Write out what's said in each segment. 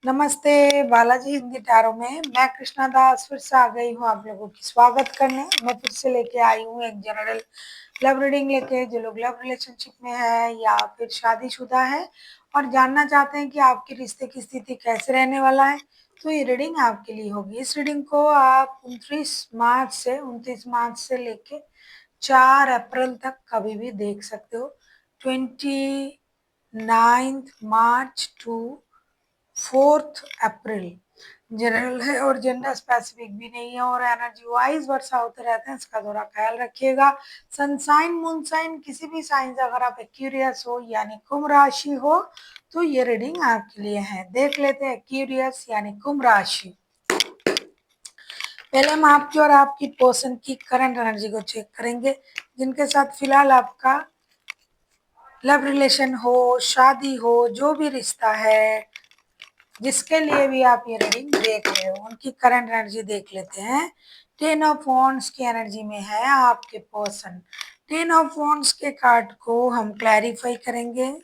नमस्ते, बालाजी हिंदी टैरो में मैं कृष्णा दास फिर से आ गई हूँ आप लोगों की स्वागत करने। मैं फिर से लेके आई हूँ एक जनरल लव रीडिंग लेके। जो लोग लव रिलेशनशिप में है या फिर शादीशुदा है और जानना चाहते हैं कि आपके रिश्ते की स्थिति कैसे रहने वाला है, तो ये रीडिंग आपके लिए होगी। इस रीडिंग को आप 29 मार्च से लेके 4 अप्रैल तक कभी भी देख सकते हो। 29 मार्च टू 4 अप्रैल जनरल है और जेंडर स्पेसिफिक भी नहीं है और एनर्जी वाइज वर्षा होते रहते हैं, इसका थोड़ा ख्याल रखिएगा। सनसाइन मूनसाइन किसी भी साइन से अगर आप एक्यूरियस हो यानी कुंभ राशि हो तो ये रीडिंग आपके लिए है। देख लेते हैं एक्यूरियस यानी कुंभ राशि। पहले हम आपकी और आपकी पर्सन की करंट एनर्जी को चेक करेंगे, जिनके साथ फिलहाल आपका लव रिलेशन हो, शादी हो, जो भी रिश्ता है, जिसके लिए भी आप ये रीडिंग देख रहे हो, उनकी करंट एनर्जी देख लेते हैं। 10 ऑफ वॉन्ड्स की एनर्जी में है आपके पर्सन। 10 ऑफ वॉन्ड्स के कार्ड को हम क्लैरिफाई करेंगे।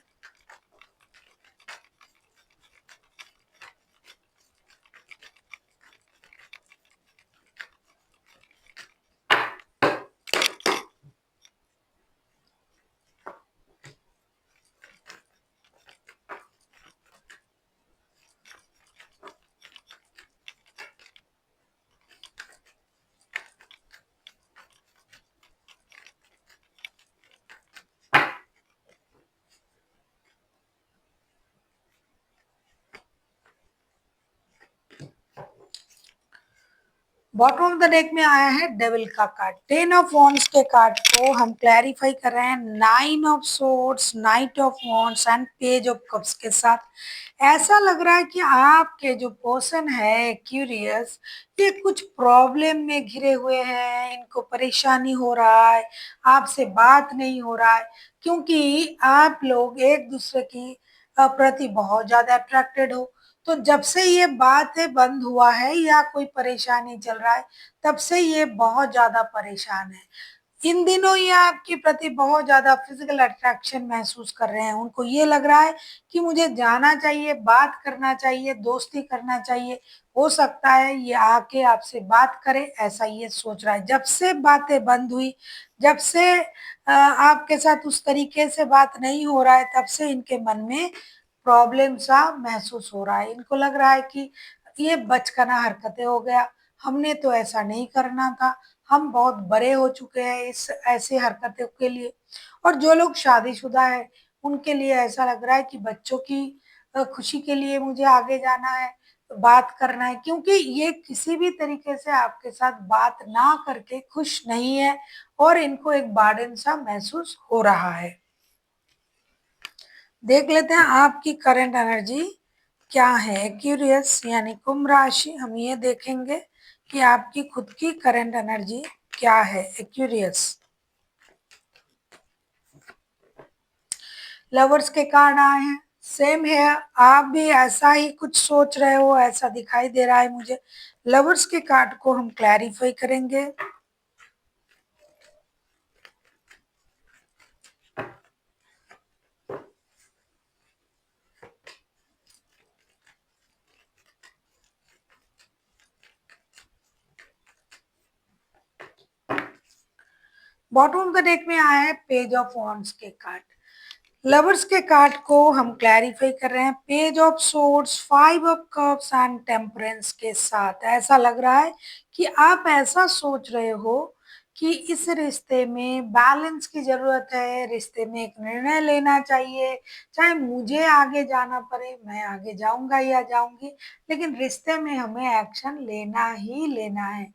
बॉटम ऑफ द डेक में आया है डेविल का कार्ड। 10 ऑफ वॉन्ड्स के कार्ड को हम क्लैरिफाई कर रहे हैं 9 of swords, night of wands and page of cups के साथ। ऐसा लग रहा है कि आपके जो पर्सन है क्यूरियस, ये कुछ प्रॉब्लम में घिरे हुए हैं, इनको परेशानी हो रहा है, आपसे बात नहीं हो रहा है, क्योंकि आप लोग एक दूसरे की प्रति बहुत ज्यादा अट्रैक्टेड हो। तो जब से ये बातें बंद हुआ है या कोई परेशानी चल रहा है, तब से ये बहुत ज्यादा परेशान है। इन दिनों ये आपके प्रति बहुत ज्यादा फिजिकल अट्रैक्शन महसूस कर रहे हैं। उनको ये लग रहा है कि मुझे जाना चाहिए, बात करना चाहिए, दोस्ती करना चाहिए। हो सकता है ये आके आपसे बात करे, ऐसा ये सोच रहा है। जब से बातें बंद हुई, जब से आपके साथ उस तरीके से बात नहीं हो रहा है, तब से इनके मन में प्रॉब्लम सा महसूस हो रहा है। इनको लग रहा है कि ये बचकाना हरकतें हो गया, हमने तो ऐसा नहीं करना था, हम बहुत बड़े हो चुके हैं इस ऐसे हरकतों के लिए। और जो लोग शादीशुदा है, उनके लिए ऐसा लग रहा है कि बच्चों की खुशी के लिए मुझे आगे जाना है, बात करना है, क्योंकि ये किसी भी तरीके से आपके साथ बात ना करके खुश नहीं है और इनको एक बर्डन सा महसूस हो रहा है। देख लेते हैं आपकी करंट एनर्जी क्या है। एक्यूरियस यानी कुंभ राशि, हम ये देखेंगे कि आपकी खुद की करंट एनर्जी क्या है। एक्यूरियस लवर्स के कार्ड आए हैं, सेम है, आप भी ऐसा ही कुछ सोच रहे हो, ऐसा दिखाई दे रहा है मुझे। लवर्स के कार्ड को हम क्लैरिफाई करेंगे। बॉटम ऑफ द डेक में आया है पेज ऑफ वॉन्ड्स के कार्ड। लवर्स के कार्ड को हम क्लैरिफाई कर रहे हैं page of swords, 5 of cups and temperance के साथ। ऐसा लग रहा है कि आप ऐसा सोच रहे हो कि इस रिश्ते में बैलेंस की जरूरत है, रिश्ते में एक निर्णय लेना चाहिए। चाहे मुझे आगे जाना पड़े, मैं आगे जाऊंगा या जाऊंगी, लेकिन रिश्ते में हमें एक्शन लेना ही लेना है।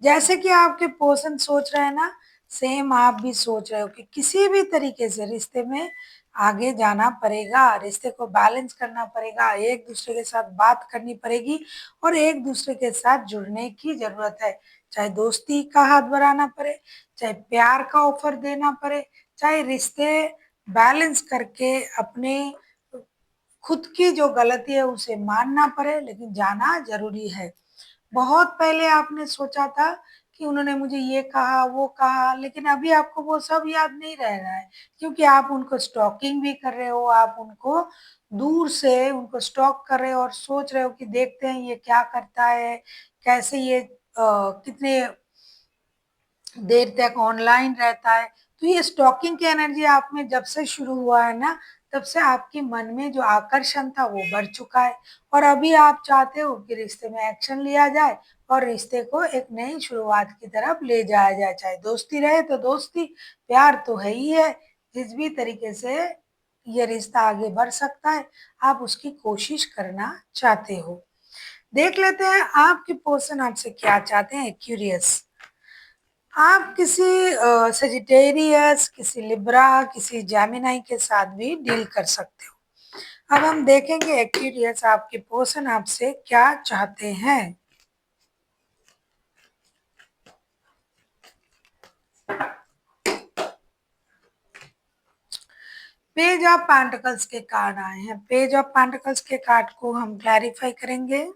जैसे कि आपके पर्सन सोच रहे हैं ना, सेम आप भी सोच रहे हो कि किसी भी तरीके से रिश्ते में आगे जाना पड़ेगा, रिश्ते को बैलेंस करना पड़ेगा, एक दूसरे के साथ बात करनी पड़ेगी और एक दूसरे के साथ जुड़ने की जरूरत है। चाहे दोस्ती का हाथ बढ़ाना पड़े, चाहे प्यार का ऑफर देना पड़े, चाहे रिश्ते बैलेंस करके अपने खुद की जो गलती है उसे मानना पड़े, लेकिन जाना जरूरी है। बहुत पहले आपने सोचा था कि उन्होंने मुझे ये कहा, वो कहा, लेकिन अभी आपको वो सब याद नहीं रह रहा है, क्योंकि आप उनको स्टॉकिंग भी कर रहे हो, आप उनको दूर से उनको स्टॉक कर रहे हो और सोच रहे हो कि देखते हैं ये क्या करता है, कैसे ये कितने देर तक ऑनलाइन रहता है। तो ये स्टॉकिंग की एनर्जी आप में जब से शुरू हुआ है ना, तब से आपके मन में जो आकर्षण था वो बढ़ चुका है और अभी आप चाहते हो कि रिश्ते में एक्शन लिया जाए और रिश्ते को एक नई शुरुआत की तरफ ले जाया जाए। चाहे दोस्ती रहे तो दोस्ती, प्यार तो है ही है। जिस भी तरीके से ये रिश्ता आगे बढ़ सकता है, आप उसकी कोशिश करना चाहते हो। देख लेते हैं आपके पर्सन आपसे क्या चाहते हैं। क्यूरियस, आप किसी सजिटेरियस, किसी लिब्रा, किसी जेमिनी के साथ भी डील कर सकते हो। अब हम देखेंगे एक्वेरियस आपके पर्सन आपसे क्या चाहते हैं। पेज ऑफ पेंटिकल्स के कार्ड आए हैं। पेज ऑफ पेंटिकल्स के कार्ड को हम क्लैरिफाई करेंगे।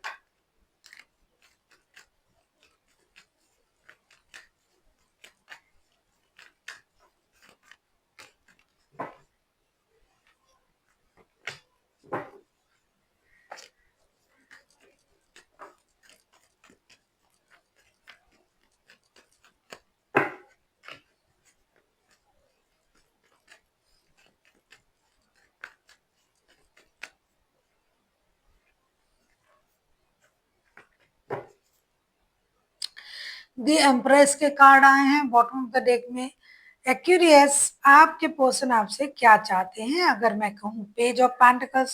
दी एम्प्रेस के कार्ड आए हैं बॉटम ऑफ द डेक में। एक्यूरियस, आपके पर्सन आपसे क्या चाहते हैं। अगर मैं कहूँ पेज ऑफ पेंटिकल्स,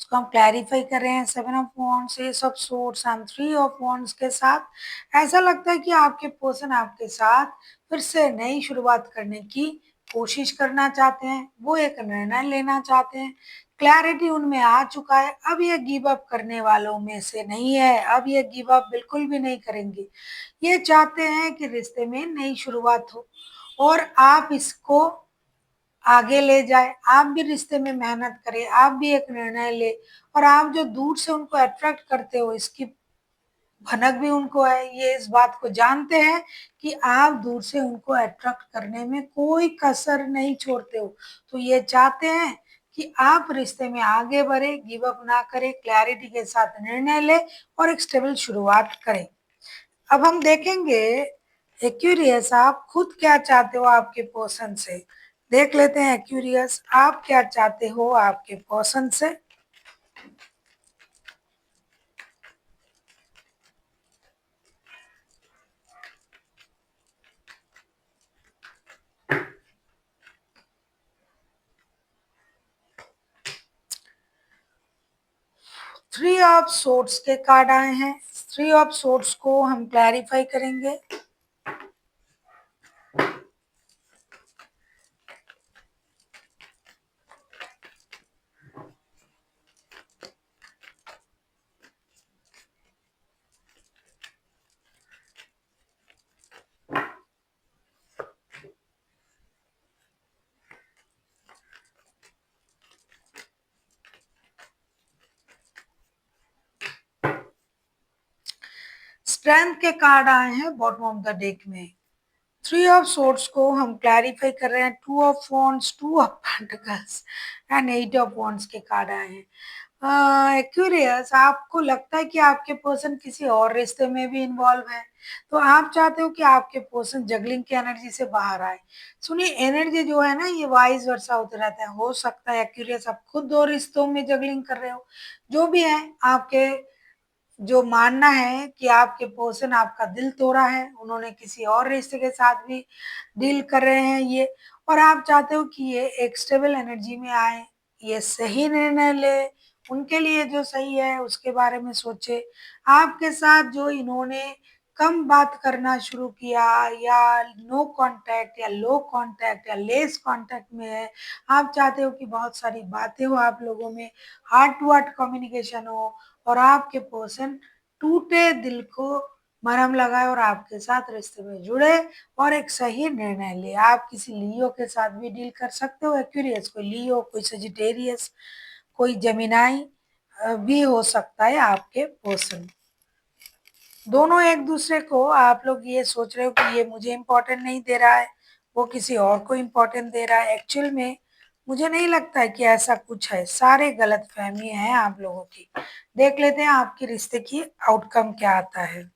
इसको हम क्लैरिफाई कर रहे हैं 7 of wands, S of swords and 3 of wands के साथ। ऐसा लगता है कि आपके पर्सन आपके साथ फिर से नई शुरुआत करने की कोशिश करना चाहते हैं। वो एक निर्णय लेना चाहते हैं। क्लैरिटी उनमें आ चुका है। अब ये गिव अप करने वालों में से नहीं है। अब ये गिव अप बिल्कुल भी नहीं करेंगे। ये चाहते हैं कि रिश्ते में नई शुरुआत हो और आप इसको आगे ले जाए। आप भी रिश्ते में मेहनत करें, आप भी एक निर्णय ले और आप जो दूर से उनको अट्रैक्ट करते हो, इसकी भनक भी उनको है। ये इस बात को जानते हैं कि आप दूर से उनको अट्रैक्ट करने में कोई कसर नहीं छोड़ते हो। तो ये चाहते हैं कि आप रिश्ते में आगे बढ़े, गिव अप ना करें, क्लैरिटी के साथ निर्णय ले और एक स्टेबल शुरुआत करें। अब हम देखेंगे एक्यूरियस आप खुद क्या चाहते हो आपके पर्सन से। देख लेते हैं एक्यूरियस आप क्या चाहते हो आपके पर्सन से। 3 ऑफ सोर्ड्स के कार्ड आए हैं। 3 ऑफ सोर्ड्स को हम क्लैरिफाई करेंगे। स्ट्रेंथ के कार्ड आए हैं बॉटम ऑफ द डेक में। 3 ऑफ सोर्ड्स को हम क्लैरिफाई कर रहे हैं। 2 of wands, 2 of pentacles and 8 of wands के कार्ड आए हैं। एक्यूरियस आपको लगता है कि आपके पर्सन किसी और रिश्ते में भी इन्वॉल्व है। तो आप चाहते हो कि आपके पर्सन जगलिंग की एनर्जी से बाहर आए। सुनिए एनर्जी जो है ना ये वाइस वर्सा होते रहता है। हो सकता है एक्यूरियस आप खुद 2 रिश्तों में जगलिंग कर रहे हो। जो भी है आपके जो मानना है कि आपके पर्सन आपका दिल तोड़ा है, उन्होंने किसी और रिश्ते के साथ भी डील कर रहे हैं ये, और आप चाहते हो कि ये एक स्टेबल एनर्जी में आए, ये सही निर्णय ले, उनके लिए जो सही है उसके बारे में सोचे। आपके साथ जो इन्होंने कम बात करना शुरू किया या नो कांटेक्ट या लो कांटेक्ट या लेस कांटेक्ट में है, आप चाहते हो कि बहुत सारी बातें हो आप लोगों में, हार्ट टू हार्ट कम्युनिकेशन हो और आपके पर्सन टूटे दिल को मरहम लगाए और आपके साथ रिश्ते में जुड़े और एक सही निर्णय ले। आप किसी लियो के साथ भी डील कर सकते हो। एक्यूरियस कोई लियो, कोई सजिटेरियस, कोई जेमिनाई भी हो सकता है आपके पर्सन। दोनों एक दूसरे को आप लोग ये सोच रहे हो कि ये मुझे इम्पोर्टेंट नहीं दे रहा है, वो किसी और को इम्पोर्टेंट दे रहा है। एक्चुअल में मुझे नहीं लगता है कि ऐसा कुछ है, सारे गलतफहमी हैं आप लोगों की। देख लेते हैं आपके रिश्ते की आउटकम क्या आता है।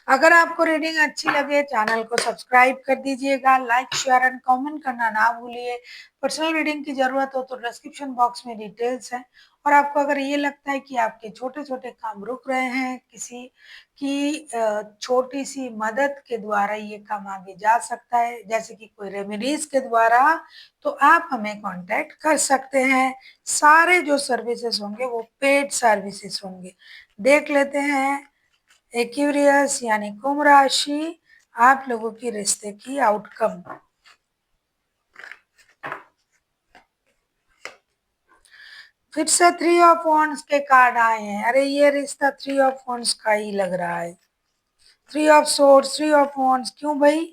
अगर आपको रीडिंग अच्छी लगे चैनल को सब्सक्राइब कर दीजिएगा, लाइक शेयर एंड कमेंट करना ना भूलिए। पर्सनल रीडिंग की जरूरत हो तो डिस्क्रिप्शन बॉक्स में डिटेल्स है। और आपको अगर ये लगता है कि आपके छोटे छोटे काम रुक रहे हैं, किसी की छोटी सी मदद के द्वारा ये काम आगे जा सकता है, जैसे कि कोई रेमेडीज के द्वारा, तो आप हमें कांटेक्ट कर सकते हैं। सारे जो सर्विसेज होंगे वो पेड सर्विसेज होंगे। देख लेते हैं एक्यूरियस यानी कुंभ राशि, आप लोगों की रिश्ते की आउटकम। फिर से थ्री ऑफ वॉन्ड्स के कार्ड आए हैं। अरे ये रिश्ता थ्री ऑफ वॉन्ड्स का ही लग रहा है। Three of swords, three of wands, क्यों भाई?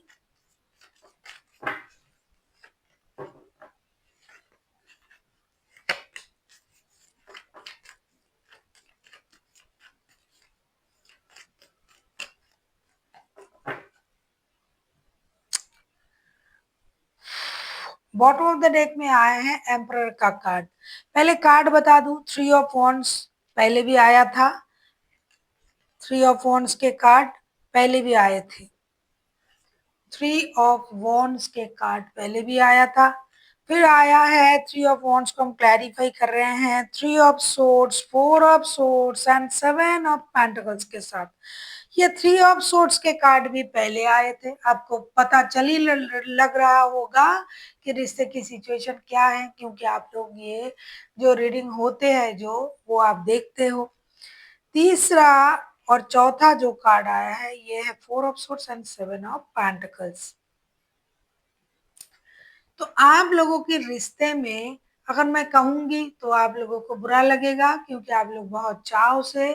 बॉटम ऑफ द डेक में आए हैं एम्परर का कार्ड। पहले कार्ड बता दूं, थ्री ऑफ वॉन्ड्स पहले भी आया था। थ्री ऑफ वॉन्ड्स के कार्ड पहले भी आए थे। थ्री ऑफ वॉन्ड्स के कार्ड पहले भी आया था। फिर आया है थ्री ऑफ वॉन्ड्स को हम क्लैरिफाई कर रहे हैं three of swords, four of swords and seven of pentacles के साथ। ये थ्री ऑफ सोर्ड्स के कार्ड भी पहले आए थे। आपको पता चल ही लग रहा होगा कि रिश्ते की सिचुएशन क्या है, क्योंकि आप लोग ये जो रीडिंग होते हैं जो वो आप देखते हो। तीसरा और चौथा जो कार्ड आया है ये है four of swords and seven of pentacles. तो आप लोगों के रिश्ते में अगर मैं कहूंगी तो आप लोगों को बुरा लगेगा, क्योंकि आप लोग बहुत चाव से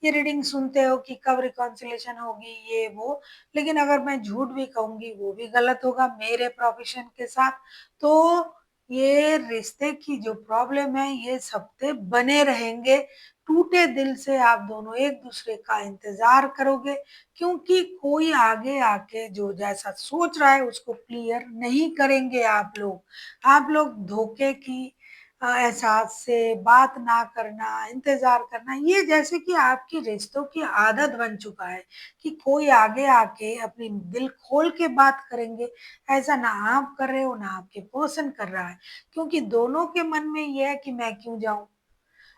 ये रीडिंग सुनते हो कि कब रिकॉन्सिलेशन होगी ये वो। लेकिन अगर मैं झूठ भी कहूंगी वो भी गलत होगा मेरे प्रोफेशन के साथ। तो ये रिश्ते की जो प्रॉब्लम है ये सबसे बने रहेंगे। टूटे दिल से आप दोनों एक दूसरे का इंतजार करोगे, क्योंकि कोई आगे आके जो जैसा सोच रहा है उसको क्लियर नहीं करेंगे आप लोग। आप लोग धोखे की एहसास से बात ना करना, इंतजार करना, ये जैसे कि आपकी रिश्तों की आदत बन चुका है कि कोई आगे आके अपनी दिल खोल के बात करेंगे। ऐसा ना आप कर रहे हो ना आपके पर्सन कर रहा है, क्योंकि दोनों के मन में ये है कि मैं क्यों जाऊं।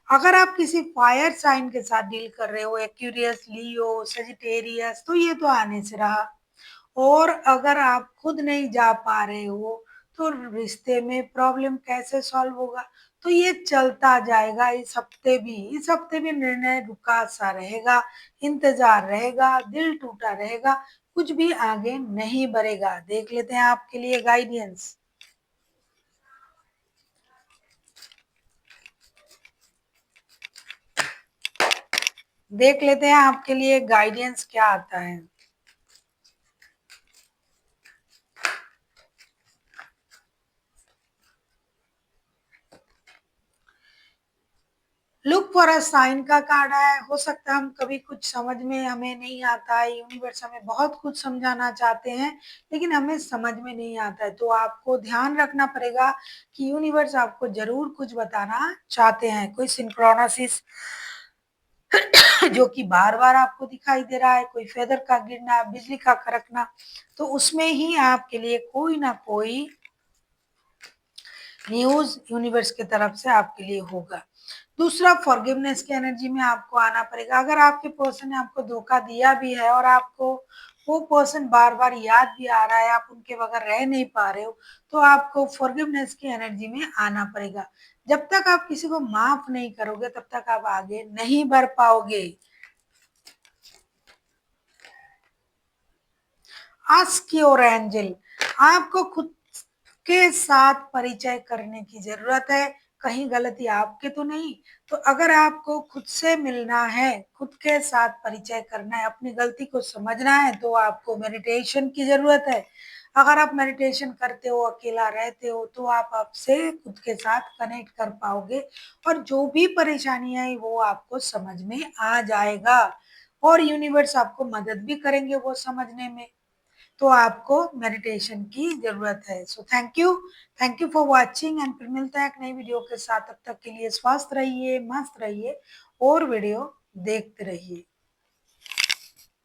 अगर आप किसी फायर साइन के साथ डील कर रहे हो, एक्यूरियस, लियो, सजिटेरियस, तो ये तो आने से रहा। और अगर आप खुद नहीं जा पा रहे हो तो रिश्ते में प्रॉब्लम कैसे सॉल्व होगा? तो ये चलता जाएगा। इस हफ्ते भी निर्णय रुका सा रहेगा, इंतजार रहेगा, दिल टूटा रहेगा, कुछ भी आगे नहीं बढ़ेगा। देख लेते हैं आपके लिए गाइडेंस। देख लेते हैं आपके लिए गाइडेंस क्या आता है। लुक फॉर अ साइन का कार्ड है। हो सकता है हम कभी कुछ समझ में हमें नहीं आता है, यूनिवर्स हमें बहुत कुछ समझाना चाहते हैं लेकिन हमें समझ में नहीं आता है। तो आपको ध्यान रखना पड़ेगा कि यूनिवर्स आपको जरूर कुछ बताना चाहते हैं। कोई सिंक्रोनासिस जो कि बार बार आपको दिखाई दे रहा है, कोई फेदर का गिरना, बिजली का कड़कना, तो उसमें ही आपके लिए कोई ना कोई न्यूज यूनिवर्स की तरफ से आपके लिए होगा। दूसरा, फॉरगिवनेस की एनर्जी में आपको आना पड़ेगा। अगर आपके पर्सन ने आपको धोखा दिया भी है और आपको वो पर्सन बार बार याद भी आ रहा है, आप उनके बगैर रह नहीं पा रहे हो, तो आपको फॉरगिवनेस की एनर्जी में आना पड़ेगा। जब तक आप किसी को माफ नहीं करोगे तब तक आप आगे नहीं बढ़ पाओगे। आस्क योर एंजल, आपको खुद के साथ परिचय करने की जरूरत है। कहीं गलती आपके तो नहीं। तो अगर आपको खुद से मिलना है, खुद के साथ परिचय करना है, अपनी गलती को समझना है, तो आपको मेडिटेशन की जरूरत है। अगर आप मेडिटेशन करते हो, अकेला रहते हो, तो आप आपसे खुद के साथ कनेक्ट कर पाओगे और जो भी परेशानी है वो आपको समझ में आ जाएगा और यूनिवर्स आपको मदद भी करेंगे वो समझने में। तो आपको मेडिटेशन की ज़रूरत है। So thank you for watching and फिर मिलते हैं एक नई वीडियो के साथ। तब तक के लिए स्वस्थ रहिए, मस्त रहिए और वीडियो देखते रहिए।